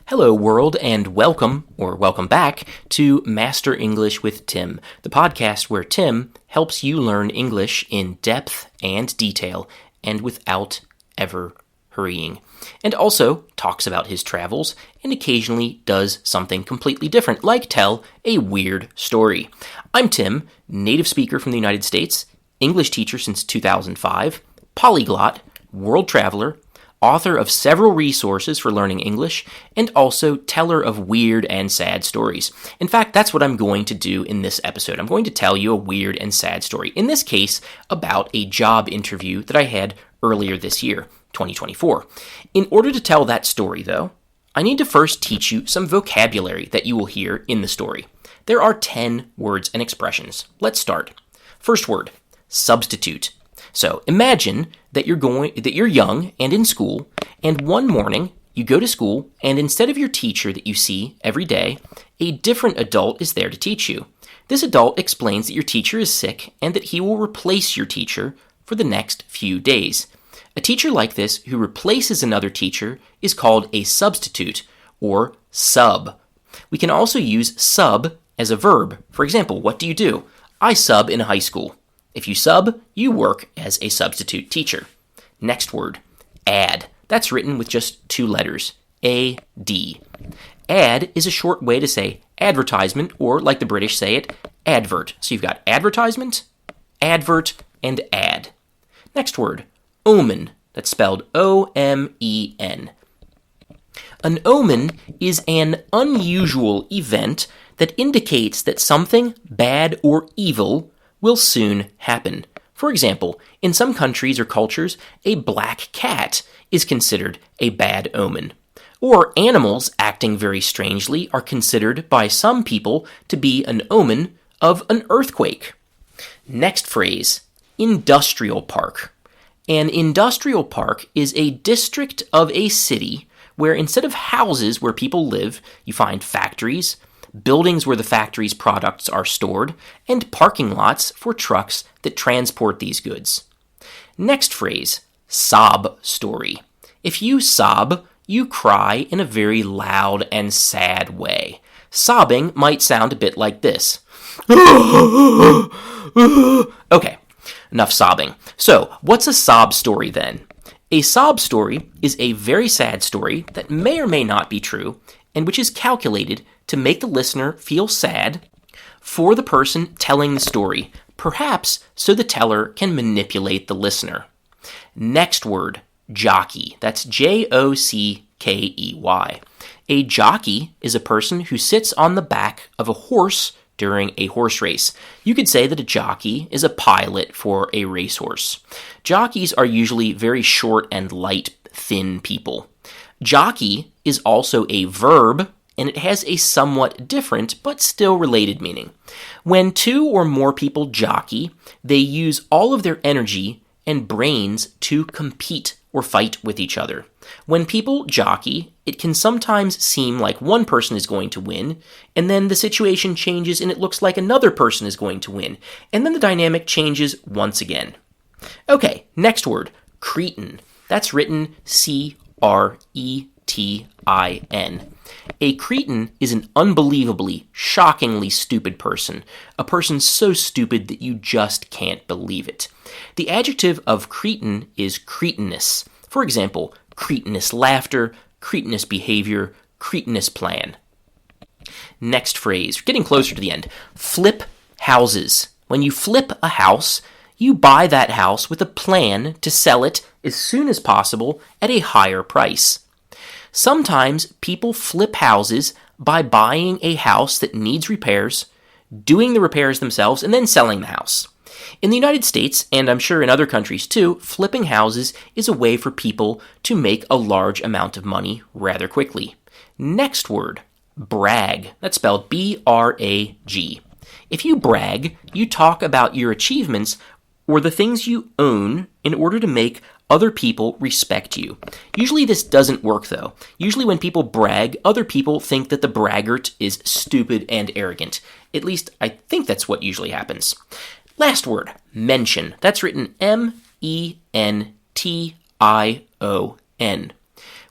Hello, world, and welcome back to Master English with Tim, the podcast where Tim helps you learn English in depth and detail and without ever hurrying, and also talks about his travels and occasionally does something completely different, like tell a weird story. I'm Tim, native speaker from the United States, English teacher since 2005, polyglot, world traveler, author of several resources for learning English, and also teller of weird and sad stories. In fact, that's what I'm going to do in this episode. I'm going to tell you a weird and sad story, in this case, about a job interview that I had earlier this year, 2024. In order to tell that story, though, I need to first teach you some vocabulary that you will hear in the story. There are 10 words and expressions. Let's start. First word, substitute. So imagine that you're young and in school, and one morning you go to school, and instead of your teacher that you see every day, a different adult is there to teach you. This adult explains that your teacher is sick and that he will replace your teacher for the next few days. A teacher like this who replaces another teacher is called a substitute or sub. We can also use sub as a verb. For example, what do? I sub in high school. If you sub, you work as a substitute teacher. Next word, add. That's written with just 2 letters, A-D. Add is a short way to say advertisement, or like the British say it, advert. So you've got advertisement, advert, and add. Next word, omen. That's spelled O-M-E-N. An omen is an unusual event that indicates that something bad or evil will soon happen. For example, in some countries or cultures, a black cat is considered a bad omen. Or animals acting very strangely are considered by some people to be an omen of an earthquake. Next phrase, industrial park. An industrial park is a district of a city where instead of houses where people live, you find factories, buildings where the factory's products are stored, and parking lots for trucks that transport these goods. Next phrase, sob story. If you sob, you cry in a very loud and sad way. Sobbing might sound a bit like this. Okay, enough sobbing. So, what's a sob story then? A sob story is a very sad story that may or may not be true, and which is calculated to make the listener feel sad for the person telling the story, perhaps so the teller can manipulate the listener. Next word, jockey. That's J-O-C-K-E-Y. A jockey is a person who sits on the back of a horse during a horse race. You could say that a jockey is a pilot for a racehorse. Jockeys are usually very short and light, thin people. Jockey is also a verb, and it has a somewhat different but still related meaning. When 2 or more people jockey, they use all of their energy and brains to compete or fight with each other. When people jockey, it can sometimes seem like one person is going to win, and then the situation changes and it looks like another person is going to win, and then the dynamic changes once again. Okay, next word, cretin. That's written C-R-E-T-I-N. A cretin is an unbelievably, shockingly stupid person. A person so stupid that you just can't believe it. The adjective of cretin is cretinous. For example, cretinous laughter, cretinous behavior, cretinous plan. Next phrase, getting closer to the end. Flip houses. When you flip a house, you buy that house with a plan to sell it as soon as possible at a higher price. Sometimes people flip houses by buying a house that needs repairs, doing the repairs themselves, and then selling the house. In the United States, and I'm sure in other countries too, flipping houses is a way for people to make a large amount of money rather quickly. Next word, brag. That's spelled B-R-A-G. If you brag, you talk about your achievements or the things you own in order to make other people respect you. Usually this doesn't work though. Usually when people brag, other people think that the braggart is stupid and arrogant. At least I think that's what usually happens. Last word, mention. That's written M-E-N-T-I-O-N.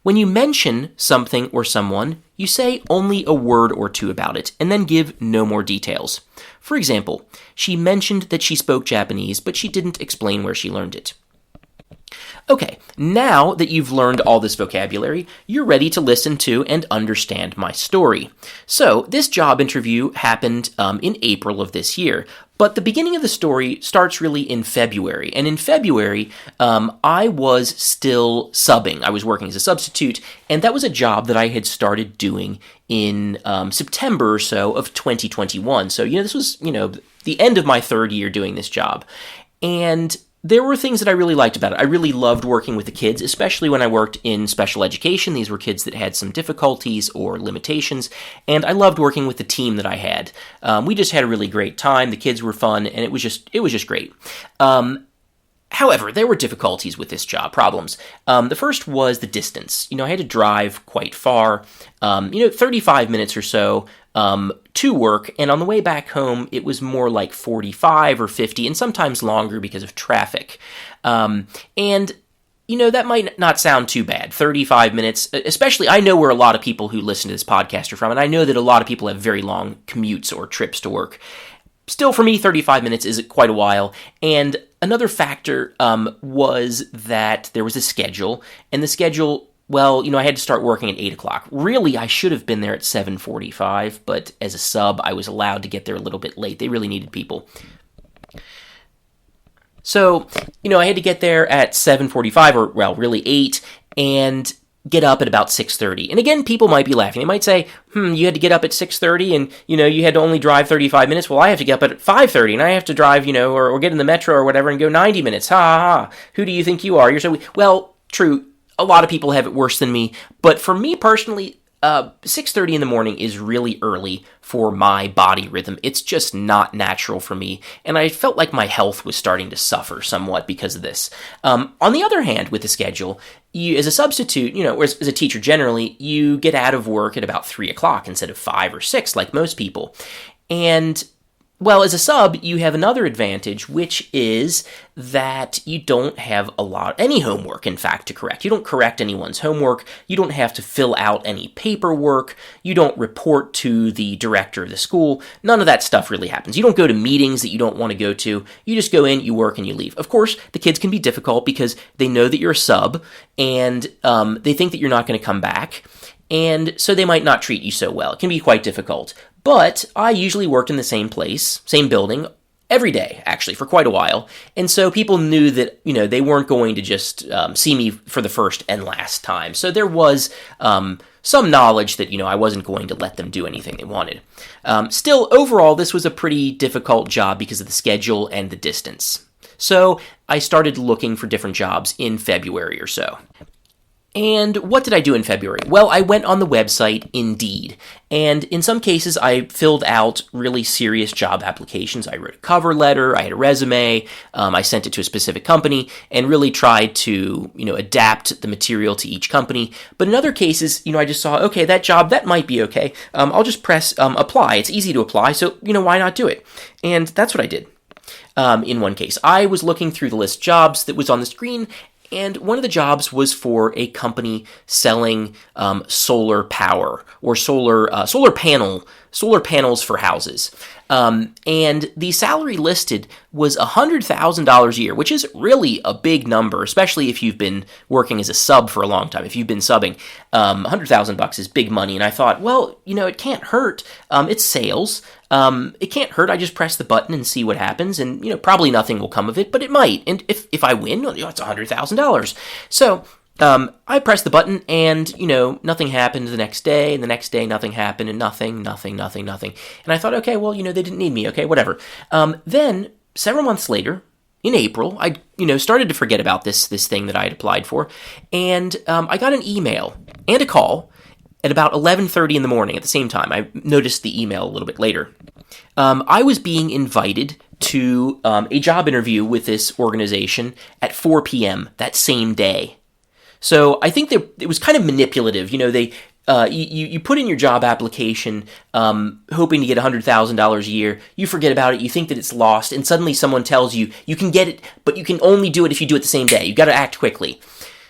When you mention something or someone, you say only a word or two about it, and then give no more details. For example, she mentioned that she spoke Japanese, but she didn't explain where she learned it. Okay, now that you've learned all this vocabulary, you're ready to listen to and understand my story. So, this job interview happened in April of this year, but the beginning of the story starts really in February. And in February, I was still subbing. I was working as a substitute, and that was a job that I had started doing in September or so of 2021. So, this was, the end of my third year doing this job. And there were things that I really liked about it. I really loved working with the kids, especially when I worked in special education. These were kids that had some difficulties or limitations, and I loved working with the team that I had. We just had a really great time. The kids were fun, and it was just great. However, there were difficulties with this job, problems. The first was the distance. I had to drive quite far, 35 minutes or so to work, and on the way back home, it was more like 45 or 50, and sometimes longer because of traffic. And that might not sound too bad, 35 minutes, especially, I know where a lot of people who listen to this podcast are from, and I know that a lot of people have very long commutes or trips to work. Still, for me, 35 minutes is quite a while, and another factor was that there was a schedule, and the schedule, I had to start working at 8 o'clock. Really, I should have been there at 7:45, but as a sub, I was allowed to get there a little bit late. They really needed people. So, I had to get there at 7:45, or, really 8, and get up at about 6:30. And again, people might be laughing. They might say, you had to get up at 6:30 and, you had to only drive 35 minutes. Well, I have to get up at 5:30 and I have to drive, or get in the metro or whatever and go 90 minutes. Ha ha ha. Who do you think you are? You're so, well, true. A lot of people have it worse than me. But for me personally, 6:30 in the morning is really early for my body rhythm. It's just not natural for me, and I felt like my health was starting to suffer somewhat because of this. On the other hand, with the schedule, you, as a substitute, or as a teacher generally, you get out of work at about 3 o'clock instead of 5 or 6 like most people. And as a sub, you have another advantage, which is that you don't have any homework, in fact, to correct. You don't correct anyone's homework. You don't have to fill out any paperwork. You don't report to the director of the school. None of that stuff really happens. You don't go to meetings that you don't want to go to. You just go in, you work, and you leave. Of course, the kids can be difficult because they know that you're a sub, and they think that you're not going to come back. And so they might not treat you so well. It can be quite difficult. But I usually worked in the same place, same building, every day, actually, for quite a while. And so people knew that, they weren't going to just see me for the first and last time. So there was some knowledge that, I wasn't going to let them do anything they wanted. Still, overall, this was a pretty difficult job because of the schedule and the distance. So I started looking for different jobs in February or so. And what did I do in February? Well, I went on the website Indeed, and in some cases I filled out really serious job applications. I wrote a cover letter, I had a resume, I sent it to a specific company, and really tried to, adapt the material to each company. But in other cases, I just saw, okay, that job, that might be okay. I'll just press apply. It's easy to apply, so, why not do it? And that's what I did. In one case, I was looking through the list of jobs that was on the screen, and one of the jobs was for a company selling solar power or solar panels for houses. And the salary listed was $100,000 a year, which is really a big number, especially if you've been working as a sub for a long time. If you've been subbing, $100,000 is big money. And I thought, well, it can't hurt. It's sales. It can't hurt. I just press the button and see what happens, and probably nothing will come of it, but it might. And if I win, it's $100,000. So I pressed the button, and nothing happened. The next day, nothing happened, and nothing. And I thought, okay, well, they didn't need me. Okay, whatever. Then several months later, in April, I started to forget about this thing that I had applied for, and I got an email and a call at about 11:30 in the morning at the same time. I noticed the email a little bit later. I was being invited to a job interview with this organization at 4 p.m. that same day. So I think it was kind of manipulative. You put in your job application hoping to get $100,000 a year. You forget about it. You think that it's lost. And suddenly someone tells you, you can get it, but you can only do it if you do it the same day. You got to act quickly.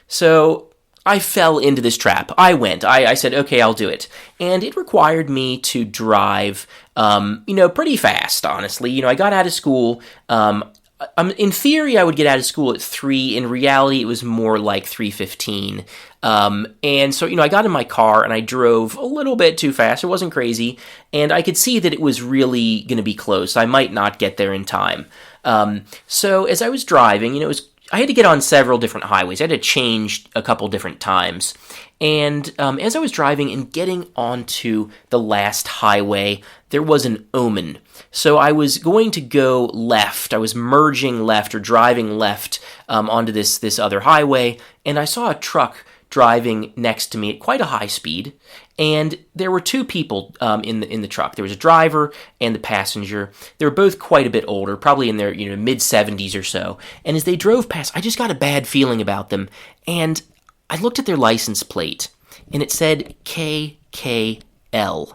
So I fell into this trap. I said, okay, I'll do it. And it required me to drive, pretty fast, honestly. I got out of school. In theory, I would get out of school at 3. In reality, it was more like 3:15. And so, I got in my car and I drove a little bit too fast. It wasn't crazy. And I could see that it was really going to be close. I might not get there in time. So as I was driving, I had to get on several different highways. I had to change a couple different times. And as I was driving and getting onto the last highway, there was an omen. So I was going to go left. I was merging left or driving left onto this other highway, and I saw a truck driving next to me at quite a high speed, and there were 2 people in the truck. There was a driver and the passenger. They were both quite a bit older, probably in their mid-70s or so. And as they drove past, I just got a bad feeling about them, and I looked at their license plate, and it said KKL.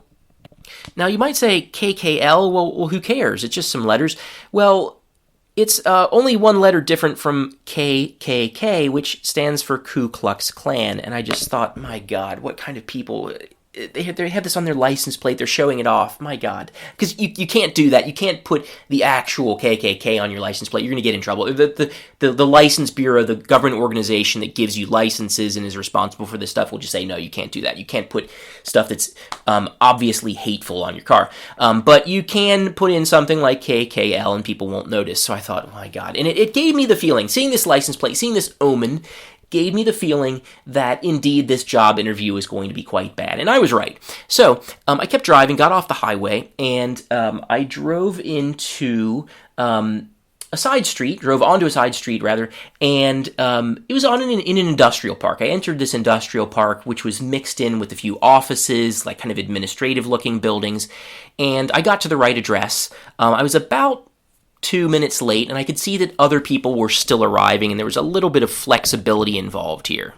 Now, you might say, KKL? Well, who cares? It's just some letters. Well, it's only one letter different from KKK, which stands for Ku Klux Klan. And I just thought, my God, what kind of people... They have this on their license plate. They're showing it off. My God. Because you can't do that. You can't put the actual KKK on your license plate. You're going to get in trouble. The License Bureau, the government organization that gives you licenses and is responsible for this stuff, will just say, no, you can't do that. You can't put stuff that's obviously hateful on your car. But you can put in something like KKL and people won't notice. So I thought, oh my God. And it gave me the feeling, seeing this license plate, seeing this omen, gave me the feeling that indeed this job interview was going to be quite bad. And I was right. So I kept driving, got off the highway, and I drove into drove onto a side street, rather, and it was in an industrial park. I entered this industrial park, which was mixed in with a few offices, like kind of administrative-looking buildings, and I got to the right address. I was about 2 minutes late, and I could see that other people were still arriving, and there was a little bit of flexibility involved here.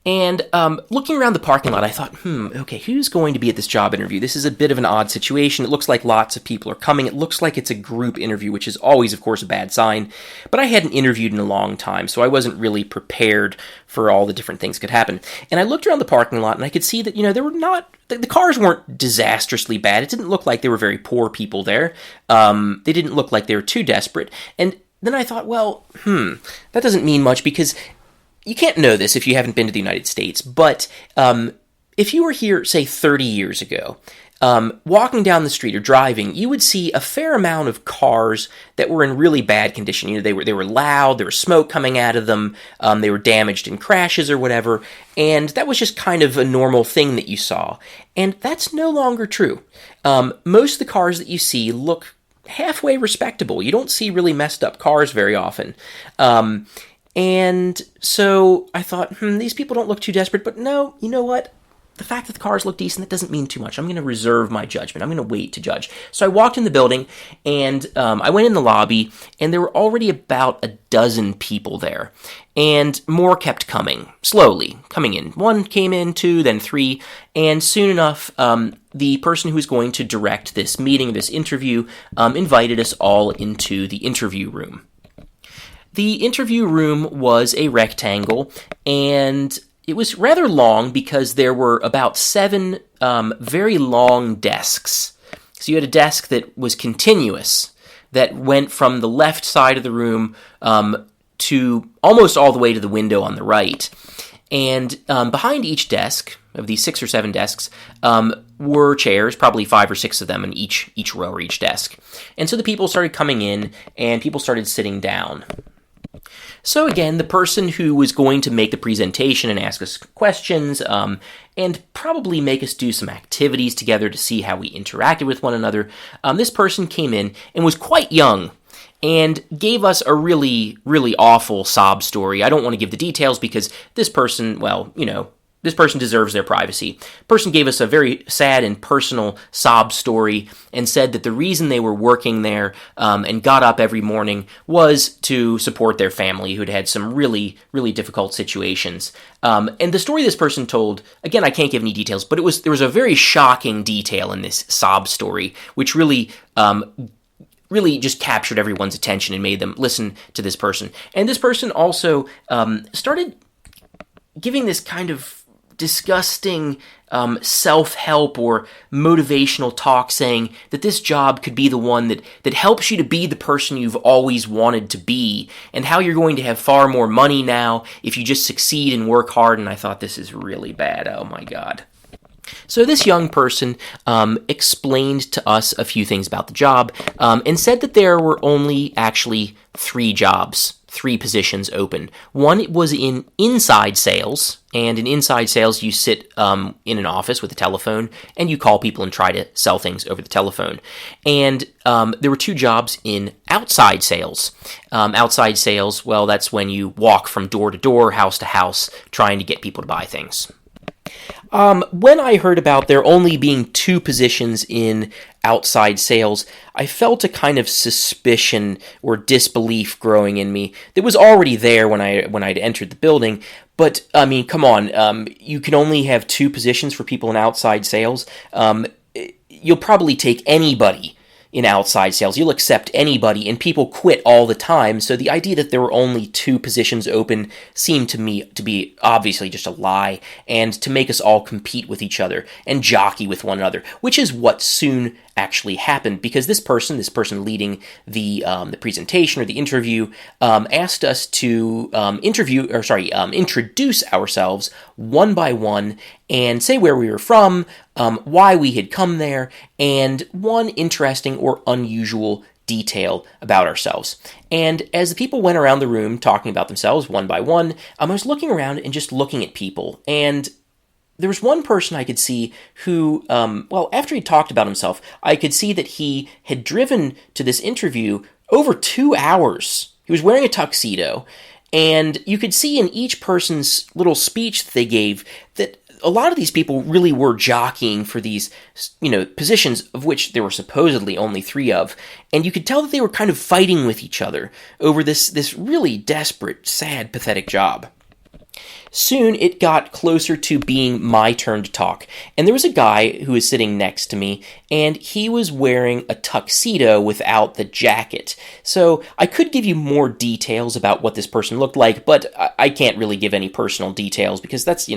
And looking around the parking lot, I thought, okay, who's going to be at this job interview? This is a bit of an odd situation. It looks like lots of people are coming. It looks like it's a group interview, which is always, of course, a bad sign. But I hadn't interviewed in a long time, so I wasn't really prepared for all the different things that could happen. And I looked around the parking lot, and I could see that, there were not... The cars weren't disastrously bad. It didn't look like there were very poor people there. They didn't look like they were too desperate. And then I thought, well, that doesn't mean much, because you can't know this if you haven't been to the United States, but if you were here, say, 30 years ago, walking down the street or driving, you would see a fair amount of cars that were in really bad condition. They were loud, there was smoke coming out of them, they were damaged in crashes or whatever, and that was just kind of a normal thing that you saw. And that's no longer true. Most of the cars that you see look halfway respectable. You don't see really messed up cars very often. And so I thought, these people don't look too desperate, but no, you know what? The fact that the cars look decent, that doesn't mean too much. I'm going to reserve my judgment. I'm going to wait to judge. So I walked in the building, and I went in the lobby, and there were already about a dozen people there. And more kept coming, slowly coming in. 1 came in, 2, then 3, and soon enough, the person who was going to direct this meeting, this interview, invited us all into the interview room. The interview room was a rectangle, and it was rather long because there were about 7 very long desks. So you had a desk that was continuous, that went from the left side of the room to almost all the way to the window on the right. And behind each desk, of these 6 or 7 desks, were chairs, probably 5 or 6 of them in each row or each desk. And so the people started coming in, and people started sitting down. So again, the person who was going to make the presentation and ask us questions and probably make us do some activities together to see how we interacted with one another, this person came in and was quite young and gave us a really, really awful sob story. I don't want to give the details because this person, this person deserves their privacy. The person gave us a very sad and personal sob story and said that the reason they were working there and got up every morning was to support their family who'd had some really, really difficult situations. And the story this person told, again, I can't give any details, but there was a very shocking detail in this sob story, which really just captured everyone's attention and made them listen to this person. And this person also started giving this kind of disgusting self-help or motivational talk saying that this job could be the one that helps you to be the person you've always wanted to be, and how you're going to have far more money now if you just succeed and work hard. And I thought, this is really bad. Oh my God. So this young person explained to us a few things about the job and said that there were only actually 3 jobs, 3 positions open. One was in inside sales, and in inside sales you sit in an office with a telephone and you call people and try to sell things over the telephone. And there were 2 jobs in outside sales. Outside sales, well, that's when you walk from door to door, house to house, trying to get people to buy things. When I heard about there only being 2 positions in outside sales, I felt a kind of suspicion or disbelief growing in me that was already there when I'd entered the building. But I mean, come on, you can only have 2 positions for people in outside sales. You'll probably take anybody in outside sales. You'll accept anybody, and people quit all the time. So the idea that there were only 2 positions open seemed to me to be obviously just a lie, and to make us all compete with each other and jockey with one another, which is what soon actually happened, because this person leading the presentation or the interview asked us to introduce ourselves one by one and say where we were from, why we had come there, and one interesting or unusual detail about ourselves. And as the people went around the room talking about themselves one by one, I was looking around and just looking at people, and there was one person I could see who, after he talked about himself, I could see that he had driven to this interview over 2 hours. He was wearing a tuxedo, and you could see in each person's little speech that they gave that a lot of these people really were jockeying for these, positions of which there were supposedly only 3 of, and you could tell that they were kind of fighting with each other over this really desperate, sad, pathetic job. Soon it got closer to being my turn to talk, and there was a guy who was sitting next to me, and he was wearing a tuxedo without the jacket. So I could give you more details about what this person looked like, but I can't really give any personal details because that's,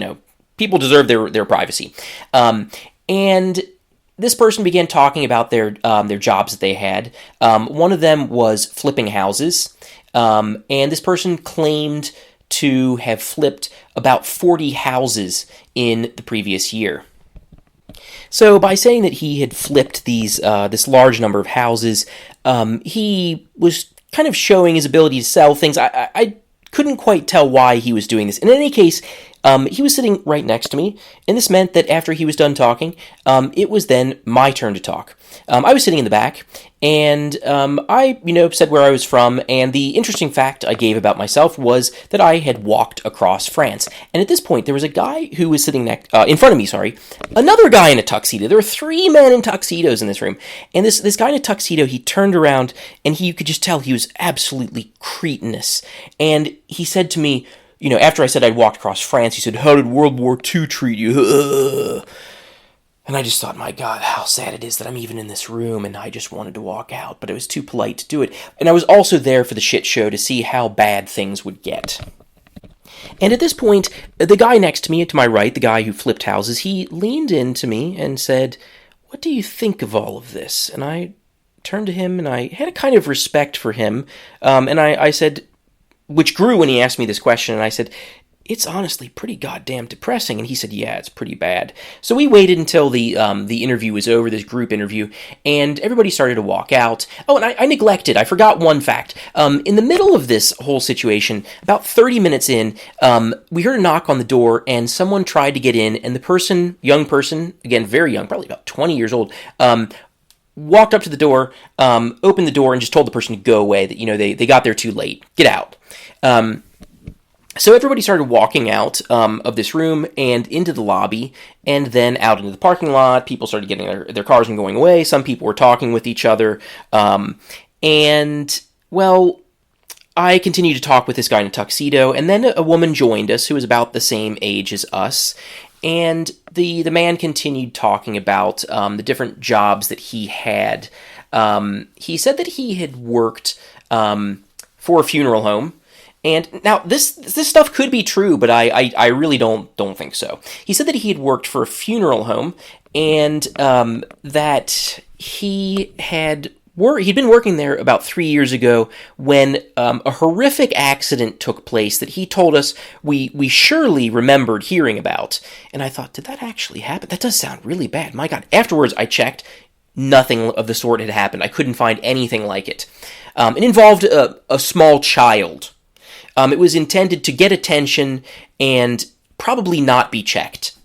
people deserve their privacy. And this person began talking about their jobs that they had. One of them was flipping houses, and this person claimed to have flipped about 40 houses in the previous year. So by saying that he had flipped this large number of houses, he was kind of showing his ability to sell things. I couldn't quite tell why he was doing this. In any case, he was sitting right next to me, and this meant that after he was done talking, it was then my turn to talk. I was sitting in the back, and I, said where I was from, and the interesting fact I gave about myself was that I had walked across France. And at this point, there was a guy who was sitting in front of me, another guy in a tuxedo. There were 3 men in tuxedos in this room, and this guy in a tuxedo, he turned around, and you could just tell he was absolutely cretinous, and he said to me, after I said I'd walked across France, he said, "How did World War II treat you?" Ugh. And I just thought, my God, how sad it is that I'm even in this room, and I just wanted to walk out, but it was too polite to do it. And I was also there for the shit show to see how bad things would get. And at this point, the guy next to me, to my right, the guy who flipped houses, he leaned in to me and said, "What do you think of all of this?" And I turned to him, and I had a kind of respect for him, and I said, which grew when he asked me this question, and I said, "It's honestly pretty goddamn depressing." And he said, "Yeah, it's pretty bad." So we waited until the interview was over, this group interview, and everybody started to walk out. Oh, and I forgot one fact. In the middle of this whole situation, about 30 minutes in, we heard a knock on the door, and someone tried to get in, and the young person, again, very young, probably about 20 years old, walked up to the door, opened the door, and just told the person to go away, that, they got there too late. Get out. So everybody started walking out of this room and into the lobby, and then out into the parking lot. People started getting their cars and going away. Some people were talking with each other. I continued to talk with this guy in a tuxedo, and then a woman joined us who was about the same age as us. And the man continued talking about the different jobs that he had. He said that he had worked for a funeral home, And now this stuff could be true, but I really don't think so. He said that he had worked for a funeral home, and that he'd been working there about 3 years ago when a horrific accident took place that he told us we surely remembered hearing about. And I thought, did that actually happen? That does sound really bad. My God. Afterwards, I checked. Nothing of the sort had happened. I couldn't find anything like it. It involved a small child. It was intended to get attention and probably not be checked.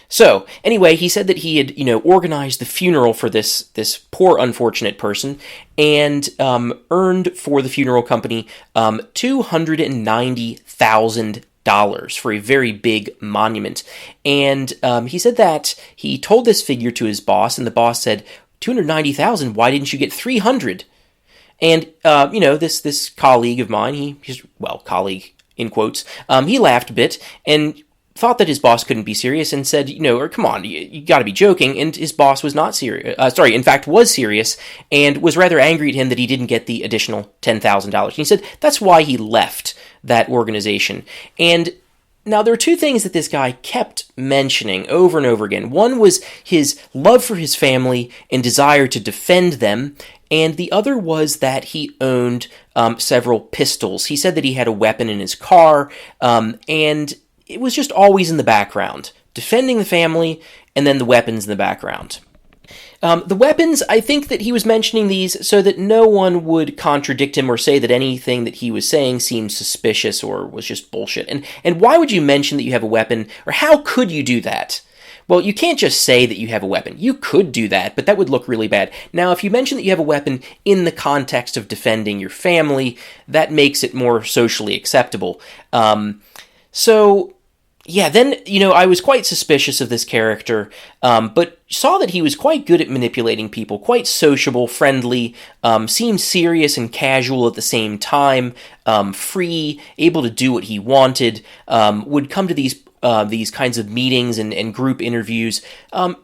So, anyway, he said that he had, organized the funeral for this poor, unfortunate person and earned for the funeral company $290,000 for a very big monument. And he said that he told this figure to his boss, and the boss said, $290,000, why didn't you get 300? And, this colleague of mine, colleague in quotes, he laughed a bit and thought that his boss couldn't be serious and said, come on, you gotta be joking. And his boss was not serious, in fact, was serious and was rather angry at him that he didn't get the additional $10,000. And he said that's why he left that organization. And now, there are two things that this guy kept mentioning over and over again. One was his love for his family and desire to defend them, and the other was that he owned several pistols. He said that he had a weapon in his car, and it was just always in the background, defending the family, and then the weapons in the background. The weapons, I think that he was mentioning these so that no one would contradict him or say that anything that he was saying seemed suspicious or was just bullshit. And why would you mention that you have a weapon, or how could you do that? Well, you can't just say that you have a weapon. You could do that, but that would look really bad. Now, if you mention that you have a weapon in the context of defending your family, that makes it more socially acceptable. Yeah, then, I was quite suspicious of this character, but saw that he was quite good at manipulating people, quite sociable, friendly, seemed serious and casual at the same time, free, able to do what he wanted, would come to these kinds of meetings and group interviews,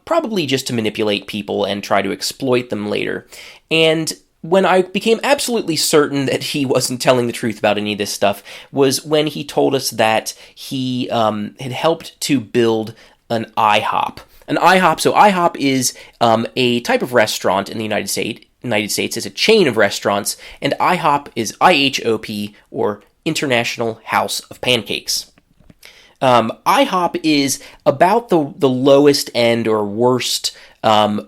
probably just to manipulate people and try to exploit them later. And when I became absolutely certain that he wasn't telling the truth about any of this stuff was when he told us that he had helped to build an IHOP. An IHOP, so IHOP is a type of restaurant in the United States. It's a chain of restaurants, and IHOP is IHOP, or International House of Pancakes. IHOP is about the lowest end or worst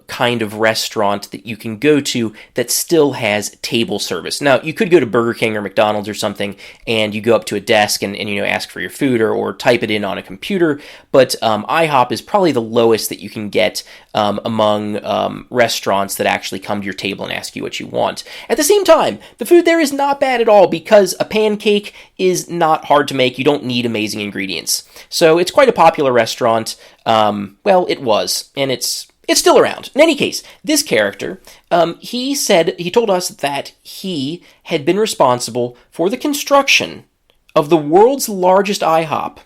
kind of restaurant that you can go to that still has table service. Now, you could go to Burger King or McDonald's or something, and you go up to a desk and ask for your food or type it in on a computer, but IHOP is probably the lowest that you can get among restaurants that actually come to your table and ask you what you want. At the same time, the food there is not bad at all because a pancake is not hard to make. You don't need amazing ingredients. So it's quite a popular restaurant. It was, and it's still around. In any case, this character, he told us that he had been responsible for the construction of the world's largest IHOP,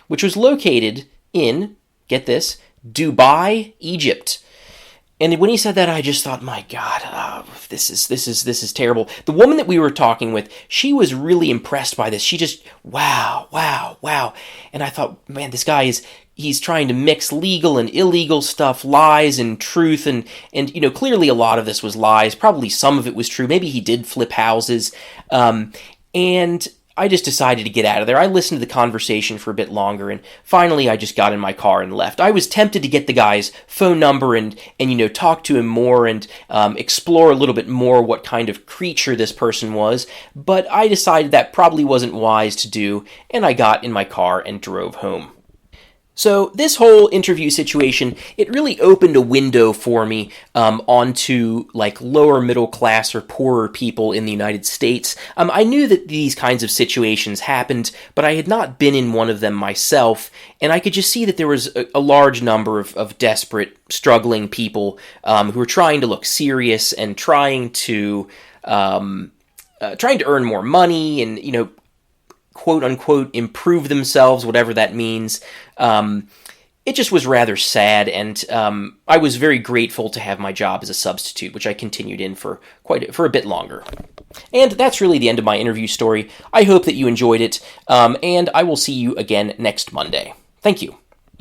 which was located in, get this, Dubai, Egypt. And when he said that, I just thought, my God, this is terrible. The woman that we were talking with, she was really impressed by this. She just, wow. And I thought, man, this guy he's trying to mix legal and illegal stuff, lies and truth, and clearly a lot of this was lies. Probably some of it was true. Maybe he did flip houses. And I just decided to get out of there. I listened to the conversation for a bit longer, and finally I just got in my car and left. I was tempted to get the guy's phone number and talk to him more and explore a little bit more what kind of creature this person was, but I decided that probably wasn't wise to do, and I got in my car and drove home. So this whole interview situation, it really opened a window for me onto lower middle class or poorer people in the United States. I knew that these kinds of situations happened, but I had not been in one of them myself, and I could just see that there was a large number of desperate, struggling people who were trying to look serious and trying to earn more money and quote-unquote improve themselves, whatever that means. it just was rather sad, and I was very grateful to have my job as a substitute, which I continued in for a bit longer. And that's really the end of my interview story. I hope that you enjoyed it, and I will see you again next Monday. Thank you.